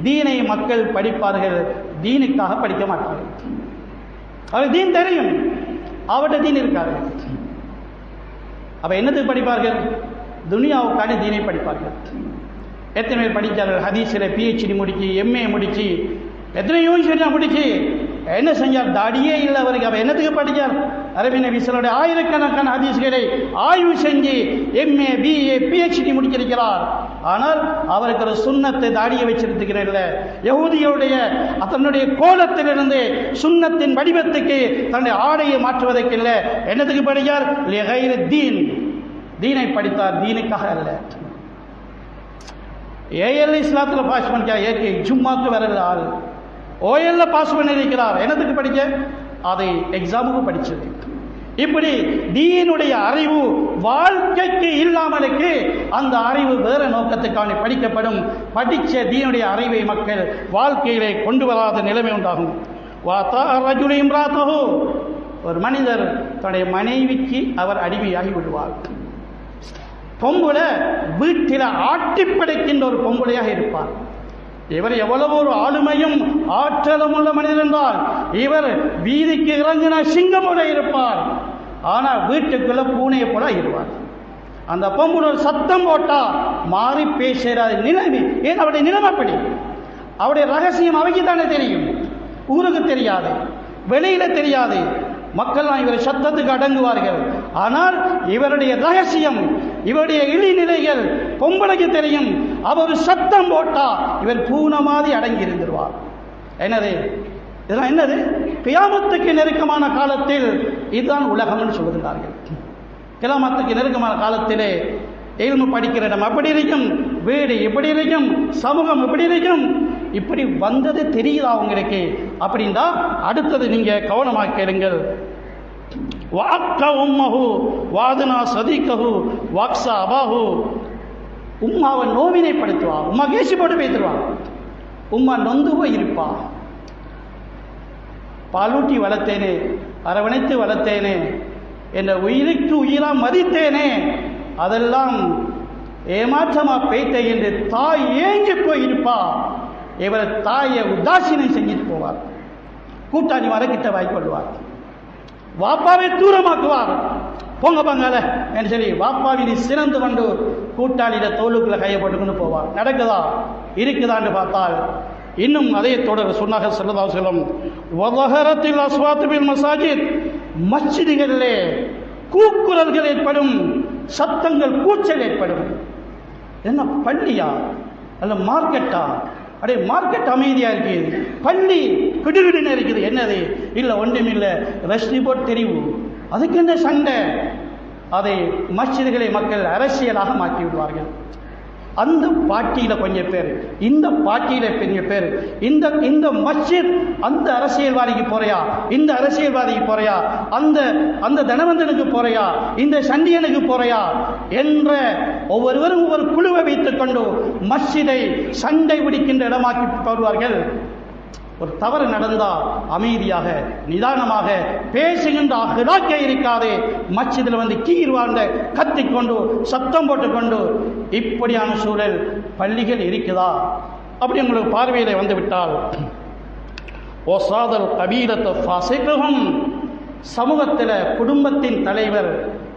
தீனை மக்கள் படிப்பார்கள், தீனுக்காக படிக்க மாட்டார்கள். அவர் தீன் தெரியும், அவர்கிட்ட தீன் இருக்காரு. அப்ப என்னத்துக்கு படிப்பார்கள்? துனியாவுக்கான தீனை படிப்பார்கள். எத்தனை பேர் படித்தார்கள்? ஹதீஸில் PhD முடிச்சு, MA முடிச்சு, எத்தனையோ விஷயம் முடிச்சு என்ன செஞ்சார்? தாடியே இல்லை அவருக்கு. அவ என்னத்துக்கு படித்தார்? அரபி நபி ஸல்லல்லாஹு ஆயிரக்கணக்கான ஹதீஸ்களை ஆய்வு செஞ்சு MA BA PhD முடிச்சிருக்கிறார். ஆனால் அவருக்கு ஒரு சுன்னத்தை தாடியை வச்சிருக்கிறேன் இல்லை. யஹூதியுடைய தன்னுடைய கோலத்திலிருந்து சுன்னத்தின் வடிவத்துக்கு தன்னுடைய ஆடையை மாற்றுவதற்கு இல்லை. என்னத்துக்கு படித்தார்? லிகைர் தீன், தீனை படித்தார், தீனுக்காக அல்ல. AL இஸ்லாத்தில் பாஸ் பண்ணிக்கா, ஜும்மாக்கு வரல ஆள். OL பாஸ் பண்ணியிருக்கிறார். என்னத்துக்கு படிக்க? அதை எக்ஸாமுக்கு படிச்சது. இப்படி தீனுடைய அறிவு வாழ்க்கைக்கு இல்லாமலுக்கு அந்த அறிவு வேற நோக்கத்துக்கான படிக்கப்படும். படித்த தீனுடைய அறிவை மக்கள் வாழ்க்கையிலே கொண்டு வராத நிலைமை உண்டாகும். ஒரு மனிதர் தன்னுடைய மனைவிக்கு அவர் அடிமையாகி விடுவார். பொம்புல வீட்டில் ஆட்டி படைக்கின்ற ஒரு பொம்புலையாக இருப்பார். இவர் எவ்வளவு ஒரு ஆளுமையும் ஆற்றலும் உள்ள மனிதர் என்றால் இவர் வீதிக்கு இறங்கின சிங்கம் போல இருப்பார். ஆனால் வீட்டுக்குள்ள பூனையை போல இருப்பார். அந்த பொம்புல ஒரு சத்தம் போட்டா மாறி பேசுகிறார். நிலைமை ஏன்? அவருடைய நிலைமைப்படி. அவருடைய ரகசியம் அவைக்கு தானே தெரியும், ஊருக்கு தெரியாது, வெளியில தெரியாது. மக்கள்லாம் இவர் சத்தத்துக்கு அடங்குவார்கள். ஆனால் இவருடைய ரகசியம், இவருடைய இழிநிலைகள் பொம்பளைக்கு தெரியும். அவர் சத்தம் போட்டா இவர் பூனை மாதிரி அடங்கி இருந்துருவார். என்னது இதெல்லாம்? என்னது? கியாமத்துக்கு நெருக்கமான காலத்தில் இதுதான் உலகம்னு சொல்லுகிறார்கள். கியாமத்துக்கு நெருக்கமான காலத்திலே இல்மு படிக்கிற இடம் அப்படி இருக்கும், வீடு இப்படி இருக்கும், சமூகம் இப்படி இருக்கும். இப்படி வந்தது தெரியுதா உங்களுக்கு? அப்படின்னா அடுத்தது நீங்க கவனமாக கேளுங்கள். வாக்க உம்மஹு வாதுனா சதீகஹு வாக்ஸா அபாஹு. உம்மாவை நோவினைப்படுத்துவா, உம்மா கேசி போட்டு பேத்துருவா, உம்மா நொந்து போய் இருப்பா. பாலூட்டி வளர்த்தேனே, அரவணைத்து வளர்த்தேனே, என்ற உயிருக்கு உயிரா மதித்தேனே, அதெல்லாம் ஏமாற்றமா பேய்த்தே என்று தாய் ஏங்கி போயிருப்பா. இவர் தாயை உதாசீனம் செஞ்சுட்டு போவார். கூட்டாளி வர கிட்ட வாய்க்கொள்வார். வாப்பாவை தூரமாக்குவார். போங்க பங்கால என்று சொல்லி வாப்பாவினை சிறந்து கொண்டு கூட்டாளியிட தோளுக்குள்ள கையை போட்டுக்கொண்டு போவார். நடக்குதா இருக்குதான்னு பார்த்தால் இன்னும் அதே தொடர் சொன்னாக ஸல்லல்லாஹு அலைஹி வஸல்லம், வதஹரத்தில் அஸ்வாத் பில் மசாஜித், மஸ்ஜிதுகளிலே கூக்குரல்கள் ஏற்படும், சத்தங்கள், கூச்சல் ஏற்படும். என்ன பள்ளியா அல்ல மார்க்கெட்டா? அடே மார்க்கெட் அமைதியா இருக்குது, பள்ளி கிடுகிடுன்னு இருக்குது. என்னது? இல்லை ஒன்றும் இல்லை, ரஷ் ரிப்போர்ட் தெரிவு, அதுக்கு என்ன சண்டை? அதை மஸ்ஜிதுகளை மக்கள் அரசியலாக மாற்றி விடுவார்கள். அந்த பாட்டியில கொஞ்சம் பேர், இந்த பாட்டியில பெரிய பேர். இந்த மஸ்ஜித் அந்த அரசியல்வாதிக்கு போறையா, இந்த அரசியல்வாதிக்கு போறையா, அந்த தனவந்தனுக்கு போறையா, இந்த சண்டியனுக்கு போறையா என்ற ஒவ்வொருவரும் ஒவ்வொரு குழுவை வைத்துக் கொண்டு மஸ்ஜிதை சண்டை பிடிக்கின்ற இடமாக்கி வருவார்கள். ஒரு தவறு நடந்தால் அமைதியாக நிதானமாக பேசுகின்ற அகலாக்கே இருக்காது. மஸ்ஜிதில் வந்து கீழ்வாண்ட கத்திக்கொண்டு சத்தம் போட்டுக்கொண்டு இப்படியான சூழல் பள்ளிகள் இருக்குதா? அப்படி உங்களுக்கு பார்வையில வந்து விட்டால் ஒசாதல் கபீரத்து ஃபாசிகஹும், சமூகத்தில் குடும்பத்தின் தலைவர்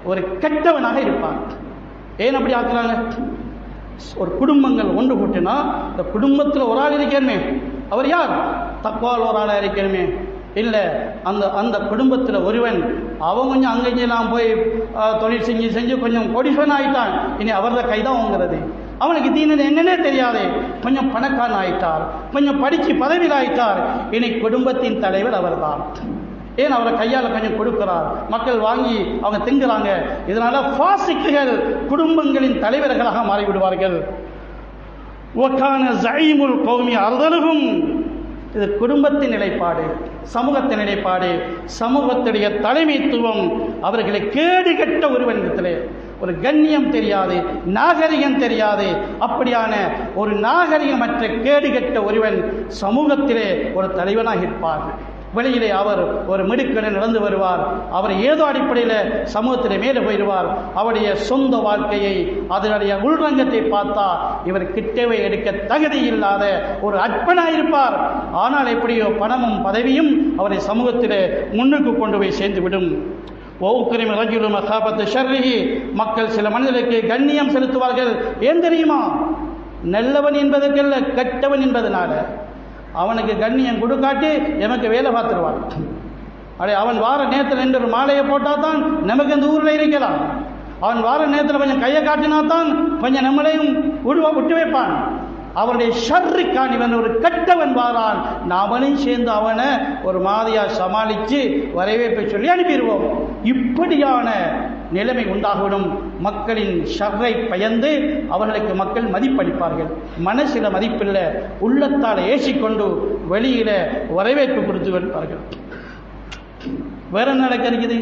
ஒரு கெட்டவனாக இருப்பார். ஏன் அப்படி ஆக்குறாங்க? ஒரு குடும்பங்கள் ஒன்று கூட்டினா இந்த குடும்பத்தில் ஒரு ஆள் இருக்கணுமே, அவர் யார்? தக்வால் ஒரு ஆளாக இருக்கணுமே. இல்லை, அந்த குடும்பத்தில் ஒருவன் அவன் கொஞ்சம் அங்கெல்லாம் போய் தொழில் செஞ்சு கொஞ்சம் கொடிசன் ஆகிட்டான், இனி அவரது கைதான் வாங்குறது. அவனுக்கு தீனது என்னன்னே தெரியாது, கொஞ்சம் பணக்காரன் ஆயிட்டார், கொஞ்சம் படித்து பதவியில் ஆயிட்டார், இனி குடும்பத்தின் தலைவர் அவர்தான். ஏன்? அவரை கையால் கொஞ்சம் கொடுக்கிறார், மக்கள் வாங்கி அவங்க திங்குறாங்க. இதனால ஃபாசிக்குகள் குடும்பங்களின் தலைவர்களாக மாறிவிடுவார்கள். ஒக்கான ஜயீமுல் கௌமி அர்தலுகும், இது குடும்பத்தின் நிலைப்பாடு, சமூகத்தின் நிலைப்பாடு, சமூகத்துடைய தலைமைத்துவம். அவர்களை கேடுகட்ட ஒருவனிடத்திலே ஒரு கண்ணியம் தெரியாது, நாகரிகம் தெரியாது. அப்படியான ஒரு நாகரிகமற்ற கேடுகட்ட ஒருவன் சமூகத்திலே ஒரு தலைவனாக இருப்பார். வெளியிலே அவர் ஒரு மிடுக்கென நடந்து வருவார். அவர் ஏதோ அடிப்படையில் சமூகத்திலே மேலே போயிடுவார். அவருடைய சொந்த வாழ்க்கையை அதனுடைய உள்ரங்கத்தை பார்த்தா இவர் கிட்டவே எடுக்க தகுதி இல்லாத ஒரு அற்பனாயிருப்பார். ஆனால் எப்படியோ பணமும் பதவியும் அவரை சமூகத்திலே முன்னுக்கு கொண்டு போய் சேர்ந்துவிடும். மக்கள் சில மனிதர்களுக்கு கண்ணியம் செலுத்துவார்கள். ஏன் தெரியுமா? நல்லவன் என்பதற்கல்ல, கெட்டவன் என்பதனால. அவனுக்கு கண்ணியம் கொடுக்காட்டி எமக்கு வேலை பார்த்துருவான். அடே, அவன் வார நேரத்தில் என்று ஒரு மாலையை போட்டால் தான் நமக்கு இந்த ஊரில் இருக்கலாம். அவன் வார நேரத்தில் கொஞ்சம் கையை காட்டினா தான் கொஞ்சம் நம்மளையும் விட்டு வைப்பான். அவனுடைய ஷர்ருக்கான் இவன் ஒரு கெட்டவன் வாரான், அவனையும் சேர்ந்து அவனை ஒரு மாதிரியா சமாளித்து வரவேற்பை சொல்லி அனுப்பிடுவோம். இப்படியான நிலைமை உண்டாகிவிடும். மக்களின் ஷர்ரை பயந்து அவர்களுக்கு மக்கள் மதிப்பளிப்பார்கள். மனசில் மதிப்பில்லை, உள்ளத்தால் ஏசிக்கொண்டு வெளியில வரவேற்பு கொடுத்து வைப்பார்கள். வேற என்ன நடக்கிறது?